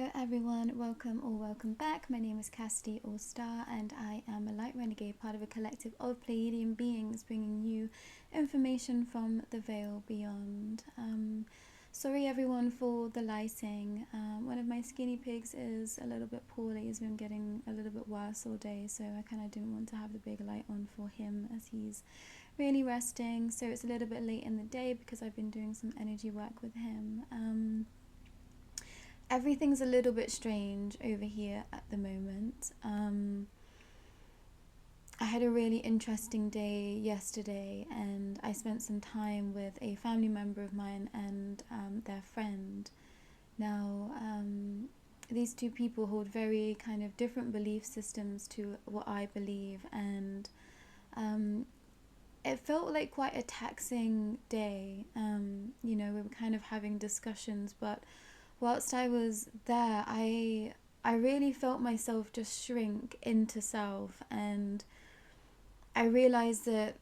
Hello everyone, welcome back. My name is Cassidy or Starr, and I am a Light Renegade, part of a collective of Pleiadian beings bringing you information from the veil beyond. Sorry everyone for the lighting. One of my skinny pigs is a little bit poorly. He's been getting a little bit worse all day, so I kind of didn't want to have the big light on for him as he's really resting. So it's a little bit late in the day because I've been doing some energy work with him. Everything's a little bit strange over here at the moment. I had a really interesting day yesterday, and I spent some time with a family member of mine and their friend. Now, these two people hold very kind of different belief systems to what I believe, and it felt like quite a taxing day. We were kind of having discussions, but whilst I was there, I really felt myself just shrink into self, and I realized that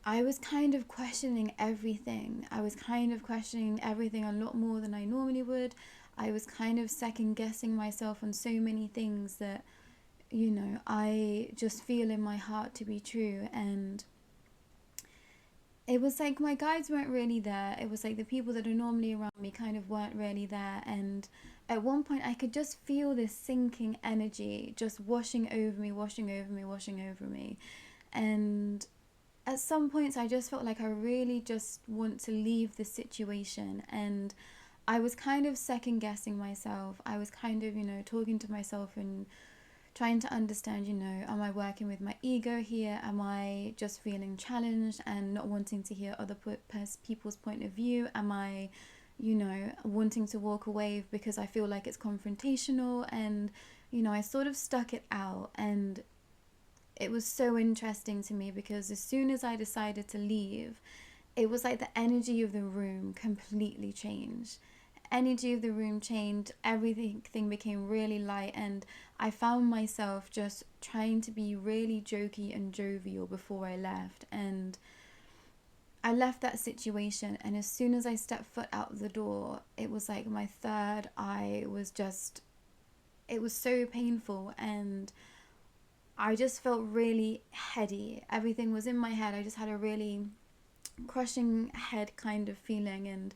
I was kind of questioning everything. I was kind of questioning everything a lot more than I normally would. I was kind of second guessing myself on so many things that, I just feel in my heart to be true. And it was like my guides weren't really there. It was like the people that are normally around me kind of weren't really there. And at one point I could just feel this sinking energy just washing over me. And at some points I just felt like I really just want to leave the situation. And I was kind of second guessing myself. I was kind of, talking to myself and trying to understand, am I working with my ego here? Am I just feeling challenged and not wanting to hear other people's point of view? Am I, wanting to walk away because I feel like it's confrontational? And, I sort of stuck it out. And it was so interesting to me because as soon as I decided to leave, it was like the energy of the room completely changed. Everything became really light, and I found myself just trying to be really jokey and jovial before I left. And I left that situation, and as soon as I stepped foot out the door, it was like my third eye was just, it was so painful, and I just felt really heady. Everything was in my head. I just had a really crushing head kind of feeling. And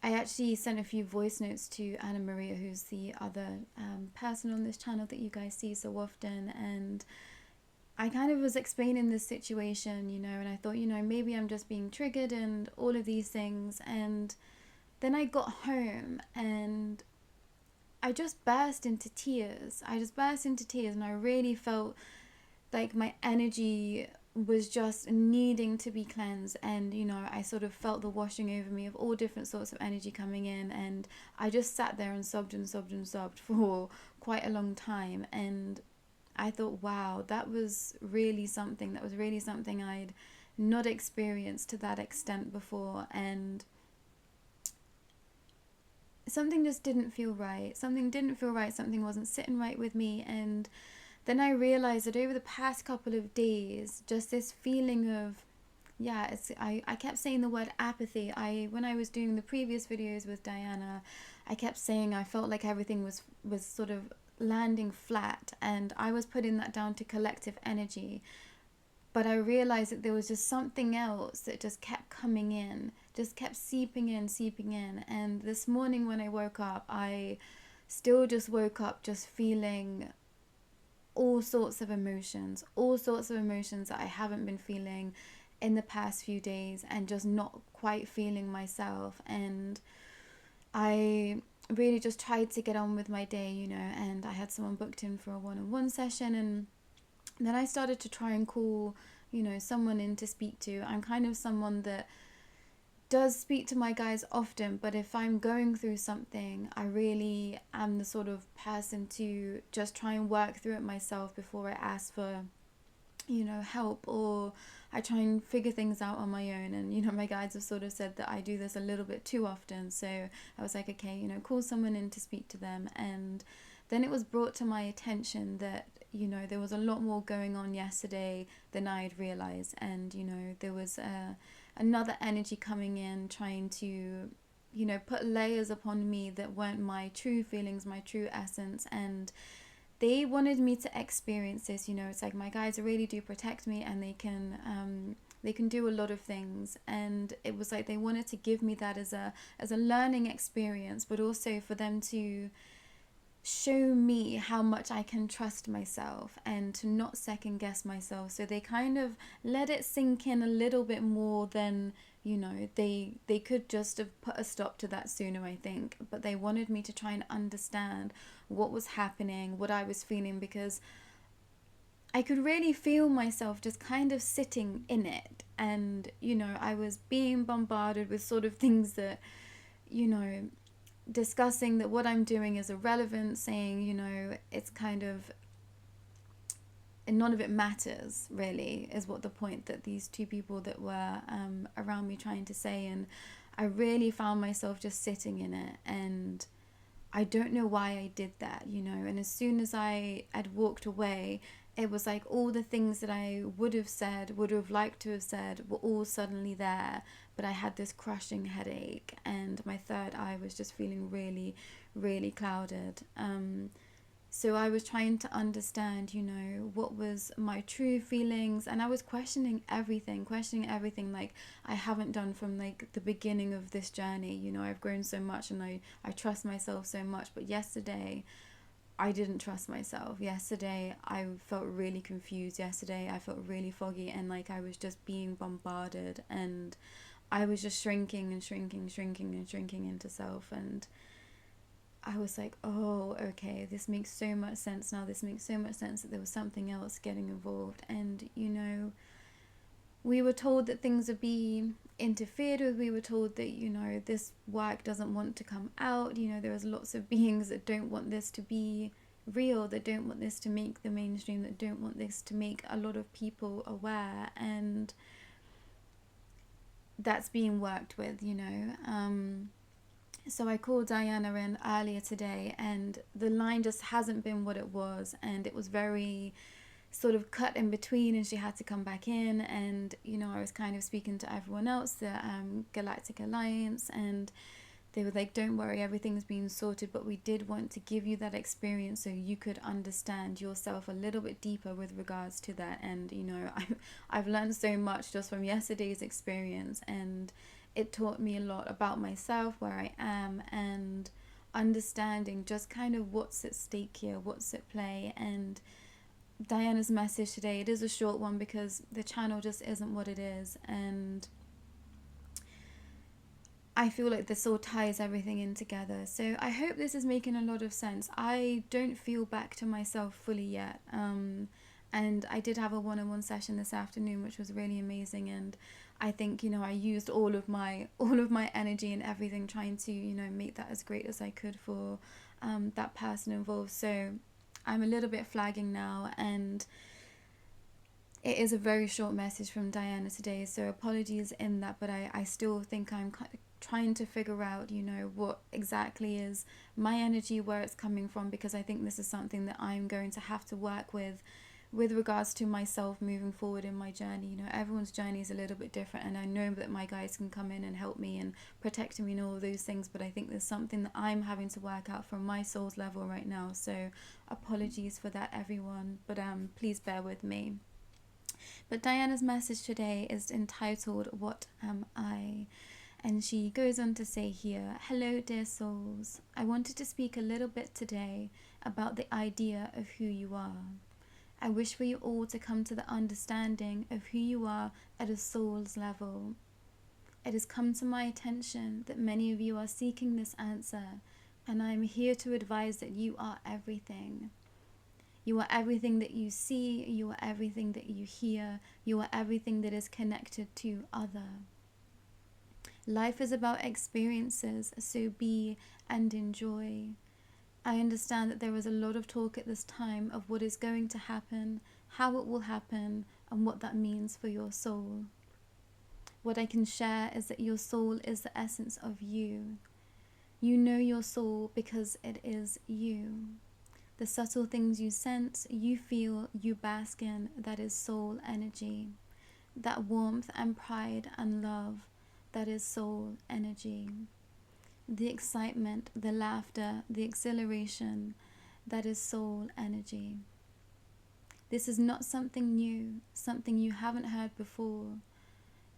I actually sent a few voice notes to Anna Maria, who's the other person on this channel that you guys see so often, and I kind of was explaining this situation, and I thought, maybe I'm just being triggered and all of these things. And then I got home and I just burst into tears. And I really felt like my energy was just needing to be cleansed. And I sort of felt the washing over me of all different sorts of energy coming in, and I just sat there and sobbed for quite a long time. And I thought, wow, that was really something I'd not experienced to that extent before. And something just didn't feel right. Something wasn't sitting right with me. And then I realized that over the past couple of days, just this feeling of, I kept saying the word apathy. When I was doing the previous videos with Diana, I kept saying I felt like everything was sort of landing flat, and I was putting that down to collective energy. But I realized that there was just something else that just kept coming in, just kept seeping in. And this morning when I woke up, I still just woke up just feeling all sorts of emotions that I haven't been feeling in the past few days, and just not quite feeling myself. And I really just tried to get on with my day, and I had someone booked in for a one-on-one session, and then I started to try and call, someone in to speak to. I'm kind of someone that does speak to my guys often, but if I'm going through something, I really am the sort of person to just try and work through it myself before I ask for, help, or I try and figure things out on my own. And, my guides have sort of said that I do this a little bit too often. So I was like, okay, call someone in to speak to them. And then it was brought to my attention that, there was a lot more going on yesterday than I had realized. And, there was another energy coming in, trying to put layers upon me that weren't my true feelings, my true essence. And they wanted me to experience this. It's like my guides really do protect me, and they can do a lot of things, and it was like they wanted to give me that as a learning experience, but also for them to show me how much I can trust myself and to not second guess myself. So they kind of let it sink in a little bit more than, they could just have put a stop to that sooner, I think. But they wanted me to try and understand what was happening, what I was feeling, because I could really feel myself just kind of sitting in it. And, I was being bombarded with sort of things that, discussing that what I'm doing is irrelevant, saying, it's kind of, and none of it matters really, is what the point that these two people that were around me trying to say. And I really found myself just sitting in it, and I don't know why I did that, and as soon as I had walked away, it was like all the things that I would have liked to have said, were all suddenly there. But I had this crushing headache, and my third eye was just feeling really, really clouded. So I was trying to understand, what was my true feelings, and I was questioning everything like I haven't done from like the beginning of this journey. I've grown so much, and I trust myself so much. But yesterday, I didn't trust myself. Yesterday, I felt really confused. Yesterday, I felt really foggy, and like I was just being bombarded, and I was just shrinking into self. And I was like, oh, okay, this makes so much sense now. This makes so much sense that there was something else getting involved. And, we were told that things would be interfered with. We were told that, this work doesn't want to come out. There's lots of beings that don't want this to be real, that don't want this to make the mainstream, that don't want this to make a lot of people aware. And that's being worked with, So I called Diana in earlier today, and the line just hasn't been what it was, and it was very sort of cut in between, and she had to come back in. And I was kind of speaking to everyone else, the Galactic Alliance, and they were like, don't worry, everything's being sorted, but we did want to give you that experience so you could understand yourself a little bit deeper with regards to that. And I've learned so much just from yesterday's experience, and it taught me a lot about myself, where I am, and understanding just kind of what's at stake here, what's at play. And Diana's message today, it is a short one because the channel just isn't what it is, and I feel like this all ties everything in together. So I hope this is making a lot of sense. I don't feel back to myself fully yet, and I did have a one-on-one session this afternoon, which was really amazing. And I think I used all of my energy and everything trying to make that as great as I could for that person involved. So I'm a little bit flagging now, and it is a very short message from Diana today, so apologies in that. But I still think I'm trying to figure out what exactly is my energy, where it's coming from, because I think this is something that I'm going to have to work with regards to myself moving forward in my journey. Everyone's journey is a little bit different, and I know that my guides can come in and help me and protect me and all of those things, but I think there's something that I'm having to work out from my soul's level right now. So apologies for that, everyone, but please bear with me. But Diana's message today is entitled, What Am I? And she goes on to say here, hello dear souls, I wanted to speak a little bit today about the idea of who you are. I wish for you all to come to the understanding of who you are at a soul's level. It has come to my attention that many of you are seeking this answer, and I am here to advise that you are everything. You are everything that you see, you are everything that you hear, you are everything that is connected to other. Life is about experiences, so be and enjoy. I understand that there is a lot of talk at this time of what is going to happen, how it will happen, and what that means for your soul. What I can share is that your soul is the essence of you. You know your soul because it is you. The subtle things you sense, you feel, you bask in, that is soul energy. That warmth and pride and love, that is soul energy. the excitement, the laughter, the exhilaration, that is soul energy. This is not something new, something you haven't heard before.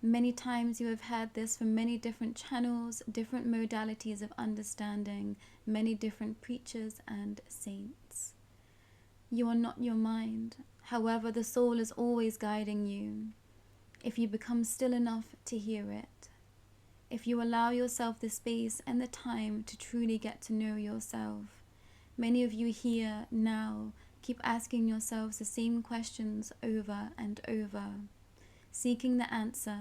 Many times you have heard this from many different channels, different modalities of understanding, many different preachers and saints. You are not your mind. However, the soul is always guiding you. If you become still enough to hear it, if you allow yourself the space and the time to truly get to know yourself. Many of you here now keep asking yourselves the same questions over and over, seeking the answer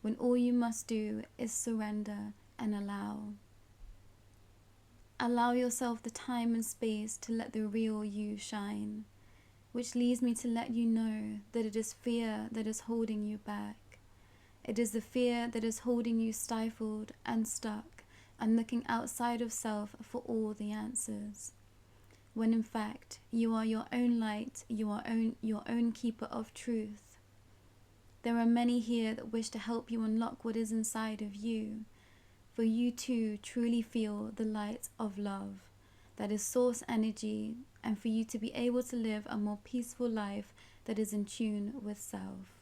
when all you must do is surrender and allow. Allow yourself the time and space to let the real you shine, which leads me to let you know that it is fear that is holding you back. It is the fear that is holding you stifled and stuck and looking outside of self for all the answers. When in fact, you are your own light, you are your own keeper of truth. There are many here that wish to help you unlock what is inside of you, for you to truly feel the light of love, that is source energy, and for you to be able to live a more peaceful life that is in tune with self.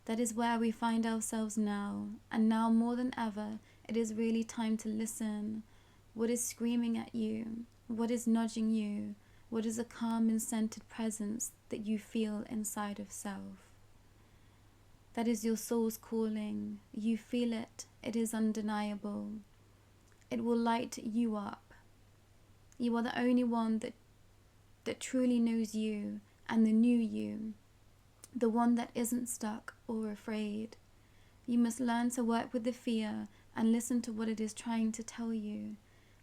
That is where we find ourselves now, and now more than ever, it is really time to listen. What is screaming at you? What is nudging you? What is a calm and centered presence that you feel inside of self? That is your soul's calling. You feel it. It is undeniable. It will light you up. You are the only one that truly knows you and the new you. The one that isn't stuck or afraid. You must learn to work with the fear and listen to what it is trying to tell you,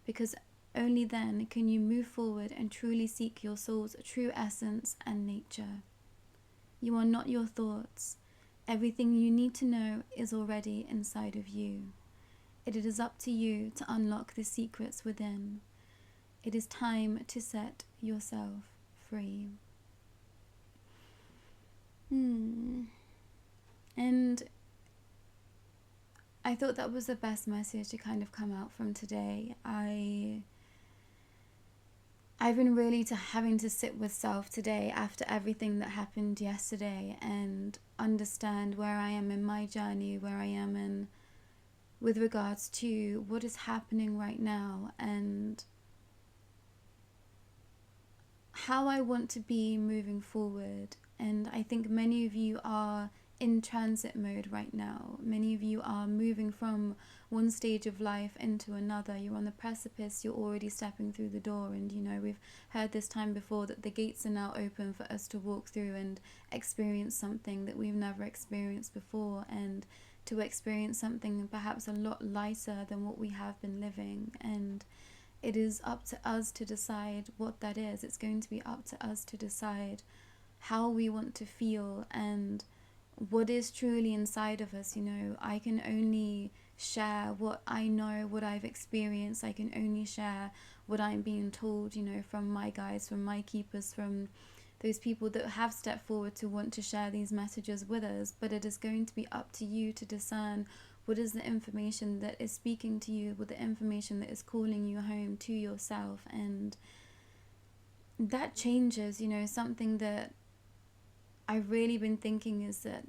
because only then can you move forward and truly seek your soul's true essence and nature. You are not your thoughts. Everything you need to know is already inside of you. It is up to you to unlock the secrets within. It is time to set yourself free. And I thought that was the best message to kind of come out from today. I've been really having to sit with self today after everything that happened yesterday and understand where I am in my journey, where I am in with regards to what is happening right now and how I want to be moving forward. And I think many of you are in transit mode right now. Many of you are moving from one stage of life into another. You're on the precipice, you're already stepping through the door, and we've heard this time before that the gates are now open for us to walk through and experience something that we've never experienced before, and to experience something perhaps a lot lighter than what we have been living. And it is up to us to decide what that is. It's going to be up to us to decide how we want to feel and what is truly inside of us. I can only share what I know, what I've experienced. I can only share what I'm being told, from my guides, from my keepers, from those people that have stepped forward to want to share these messages with us. But it is going to be up to you to discern what is the information that is speaking to you, what the information that is calling you home to yourself. And that changes. Something that I've really been thinking is that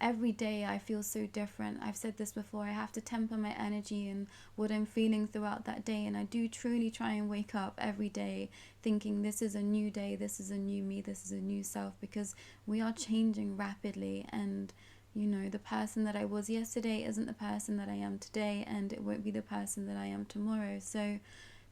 every day I feel so different. I've said this before, I have to temper my energy and what I'm feeling throughout that day. And I do truly try and wake up every day thinking this is a new day, this is a new me, this is a new self, because we are changing rapidly. And the person that I was yesterday isn't the person that I am today, and it won't be the person that I am tomorrow. So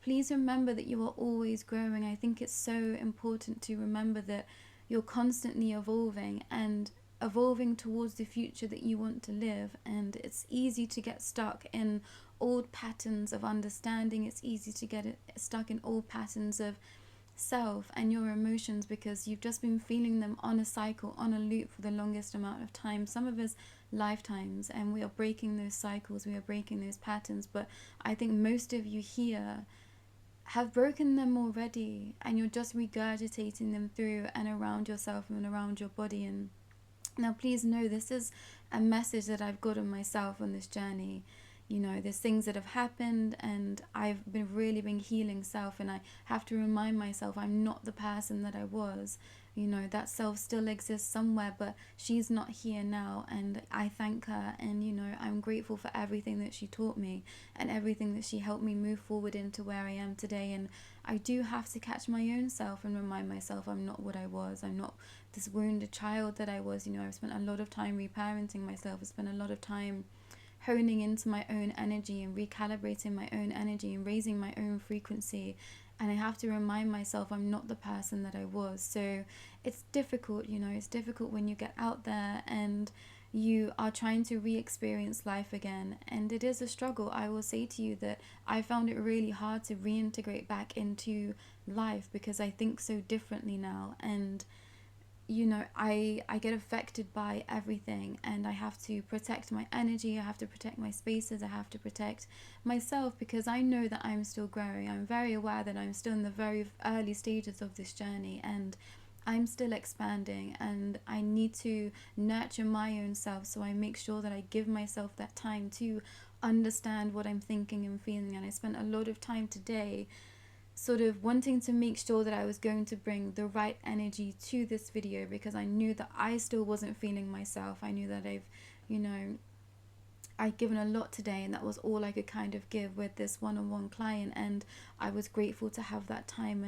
please remember that you are always growing. I think it's so important to remember that you're constantly evolving and evolving towards the future that you want to live. And it's easy to get stuck in old patterns of understanding. It's easy to get stuck in old patterns of self and your emotions, because you've just been feeling them on a cycle, on a loop for the longest amount of time, some of us lifetimes. And we are breaking those cycles, we are breaking those patterns. But I think most of you here have broken them already, and you're just regurgitating them through and around yourself and around your body. And now please know, this is a message that I've got on myself on this journey. you know, there's things that have happened, and I've really been healing self, and I have to remind myself I'm not the person that I was. You know, that self still exists somewhere, but she's not here now, and I thank her, and you know, I'm grateful for everything that she taught me and everything that she helped me move forward into where I am today. And I do have to catch my own self and remind myself I'm not what I was. I'm not this wounded child that I was. You know, I've spent a lot of time reparenting myself. I've spent a lot of time honing into my own energy and recalibrating my own energy and raising my own frequency. And I have to remind myself I'm not the person that I was. So it's difficult, you know, it's difficult when you get out there and you are trying to re-experience life again. And it is a struggle. I will say to you that I found it really hard to reintegrate back into life because I think so differently now. And you know, I get affected by everything, and I have to protect my energy, I have to protect my spaces, I have to protect myself, because I know that I'm still growing. I'm very aware that I'm still in the very early stages of this journey, and I'm still expanding, and I need to nurture my own self. So I make sure that I give myself that time to understand what I'm thinking and feeling. And I spent a lot of time today sort of wanting to make sure that I was going to bring the right energy to this video, because I knew that I still wasn't feeling myself. I knew that I'd given a lot today, and that was all I could kind of give with this one-on-one client, and I was grateful to have that time.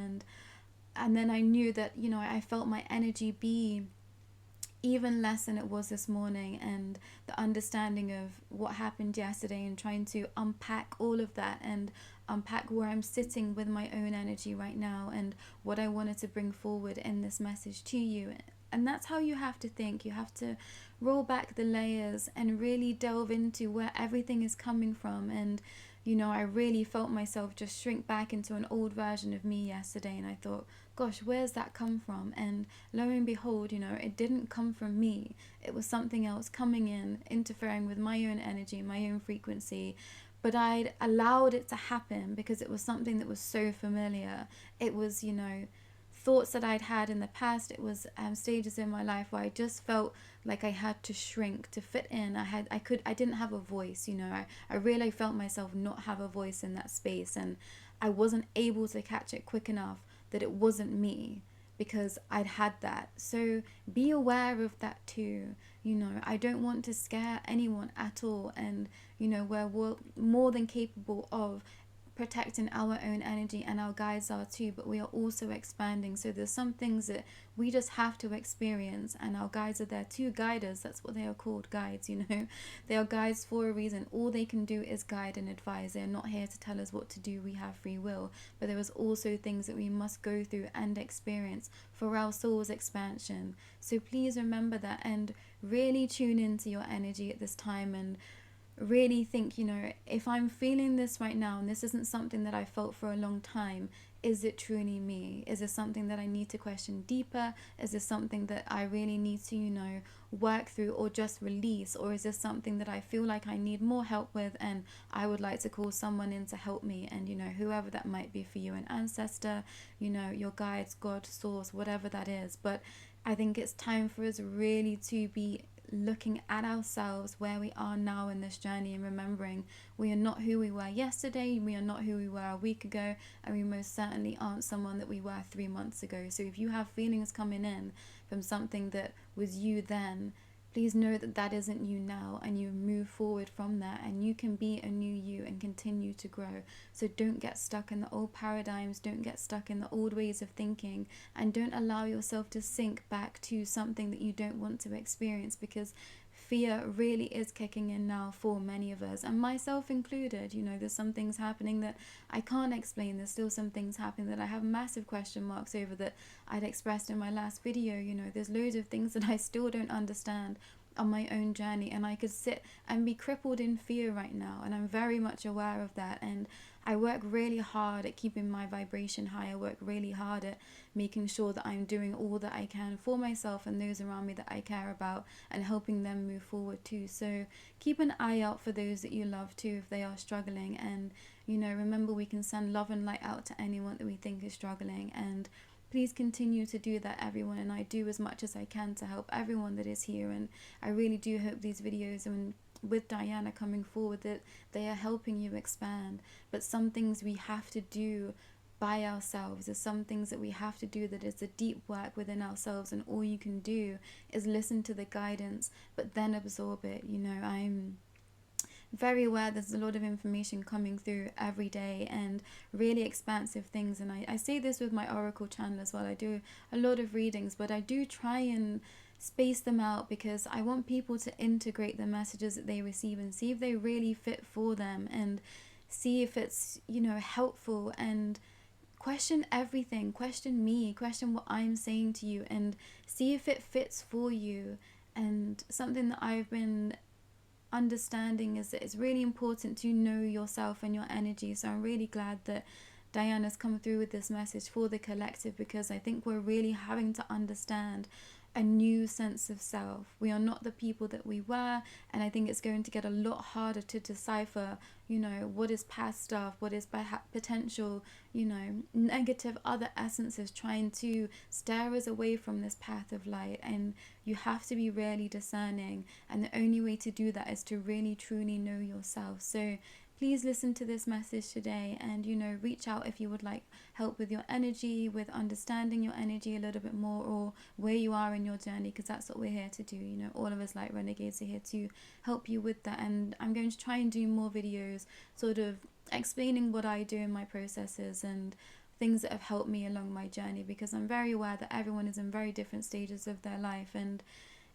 And then I knew that, you know, I felt my energy be even less than it was this morning, and the understanding of what happened yesterday, and trying to unpack all of that and unpack where I'm sitting with my own energy right now and what I wanted to bring forward in this message to you. And that's how you have to think. You have to roll back the layers and really delve into where everything is coming from. And you know, I really felt myself just shrink back into an old version of me yesterday, and I thought, gosh, where's that come from? And lo and behold, you know, it didn't come from me. It was something else coming in, interfering with my own energy, my own frequency. But I'd allowed it to happen because it was something that was so familiar. It was, you know, thoughts that I'd had in the past. It was stages in my life where I just felt like I had to shrink to fit in. I didn't have a voice, you know. I really felt myself not have a voice in that space, and I wasn't able to catch it quick enough that it wasn't me, because I'd had that. So be aware of that too. You know, I don't want to scare anyone at all, and you know, we're more than capable of protecting our own energy, and our guides are too, but we are also expanding. So there's some things that we just have to experience, and our guides are there to guide us. That's what they are called, guides, you know. They are guides for a reason. All they can do is guide and advise. They're not here to tell us what to do. We have free will, but there is also things that we must go through and experience for our soul's expansion. So please remember that, and really tune into your energy at this time, and really think, you know, if I'm feeling this right now and this isn't something that I felt for a long time, is it truly me? Is this something that I need to question deeper? Is this something that I really need to, you know, work through or just release? Or is this something that I feel like I need more help with, and I would like to call someone in to help me? And you know, whoever that might be for you, an ancestor, you know, your guides, God, source, whatever that is. But I think it's time for us really to be looking at ourselves, where we are now in this journey, and remembering we are not who we were yesterday, we are not who we were a week ago, and we most certainly aren't someone that we were 3 months ago. So if you have feelings coming in from something that was you then, please know that that isn't you now, and you move forward from that, and you can be a new you and continue to grow. So don't get stuck in the old paradigms, don't get stuck in the old ways of thinking, and don't allow yourself to sink back to something that you don't want to experience, because fear really is kicking in now for many of us, and myself included. You know, there's some things happening that I can't explain. There's still some things happening that I have massive question marks over, that I'd expressed in my last video. You know, there's loads of things that I still don't understand on my own journey, and I could sit and be crippled in fear right now, and I'm very much aware of that. And I work really hard at keeping my vibration high. I work really hard at making sure that I'm doing all that I can for myself and those around me that I care about, and helping them move forward too. So keep an eye out for those that you love too, if they are struggling. And you know, remember, we can send love and light out to anyone that we think is struggling, and please continue to do that, everyone. And I do as much as I can to help everyone that is here, and I really do hope these videos and with Diana coming forward, that they are helping you expand. But some things we have to do by ourselves. There's some things that we have to do that is a deep work within ourselves, and all you can do is listen to the guidance, but then absorb it. You know, I'm very aware there's a lot of information coming through every day and really expansive things, and I say this with my Oracle channel as well. I do a lot of readings, but I do try and space them out because I want people to integrate the messages that they receive and see if they really fit for them, and see if it's, you know, helpful, and question everything, question me, question what I'm saying to you, and see if it fits for you. And something that I've been understanding is that it's really important to know yourself and your energy. So I'm really glad that Diana's come through with this message for the collective, because I think we're really having to understand a new sense of self. We are not the people that we were, and I think it's going to get a lot harder to decipher, you know, what is past stuff, what is potential, you know, negative other essences trying to steer us away from this path of light. And you have to be really discerning, and the only way to do that is to really truly know yourself. So please listen to this message today, and, you know, reach out if you would like help with your energy, with understanding your energy a little bit more, or where you are in your journey, because that's what we're here to do. You know, all of us Light Renegades are here to help you with that. And I'm going to try and do more videos sort of explaining what I do in my processes and things that have helped me along my journey, because I'm very aware that everyone is in very different stages of their life, and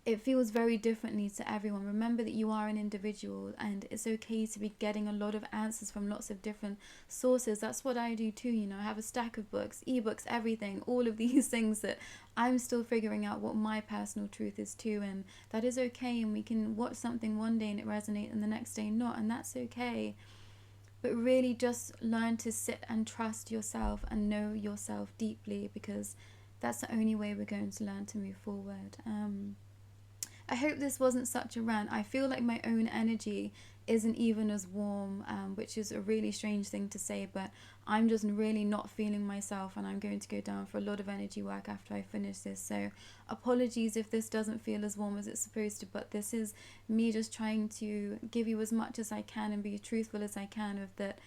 it feels very differently to everyone. Remember that you are an individual, and it's okay to be getting a lot of answers from lots of different sources. That's what I do too. You know, I have a stack of books, ebooks, everything, all of these things that I'm still figuring out what my personal truth is too, and that is okay. And we can watch something one day and it resonates, and the next day not, and that's okay. But really just learn to sit and trust yourself and know yourself deeply, because that's the only way we're going to learn to move forward. I hope this wasn't such a rant. I feel like my own energy isn't even as warm, which is a really strange thing to say, but I'm just really not feeling myself, and I'm going to go down for a lot of energy work after I finish this. So apologies if this doesn't feel as warm as it's supposed to, but this is me just trying to give you as much as I can and be truthful as I can of that.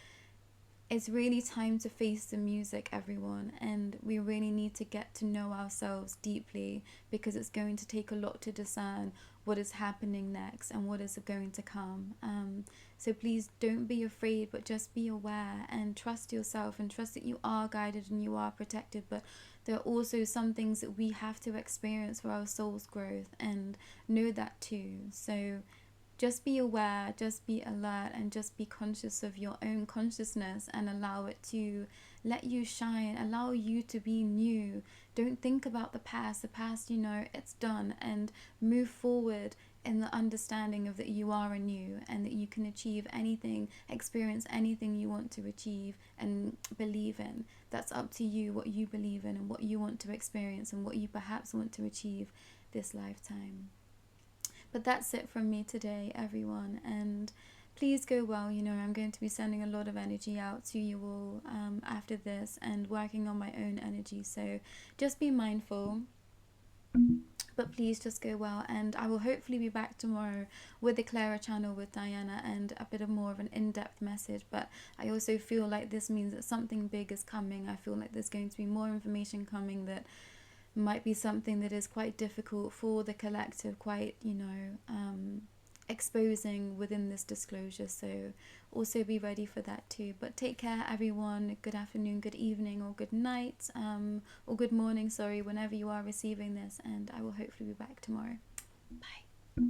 It's really time to face the music, everyone, and we really need to get to know ourselves deeply, because it's going to take a lot to discern what is happening next and what is going to come. So please don't be afraid, but just be aware and trust yourself, and trust that you are guided and you are protected. But there are also some things that we have to experience for our soul's growth, and know that too. So just be aware, just be alert, and just be conscious of your own consciousness, and allow it to let you shine, allow you to be new. Don't think about the past. The past, you know, it's done, and move forward in the understanding of that you are anew, and that you can achieve anything, experience anything you want to achieve and believe in. That's up to you, what you believe in and what you want to experience and what you perhaps want to achieve this lifetime. But that's it from me today, everyone, and please go well. You know, I'm going to be sending a lot of energy out to you all after this, and working on my own energy, so just be mindful, but please just go well. And I will hopefully be back tomorrow with the Clara channel with Diana, and a bit of more of an in-depth message. But I also feel like this means that something big is coming. I feel like there's going to be more information coming that might be something that is quite difficult for the collective, quite, you know, exposing within this disclosure. So also be ready for that too. But take care, everyone. Good afternoon, good evening, or good night, or good morning, sorry, whenever you are receiving this, and I will hopefully be back tomorrow. Bye.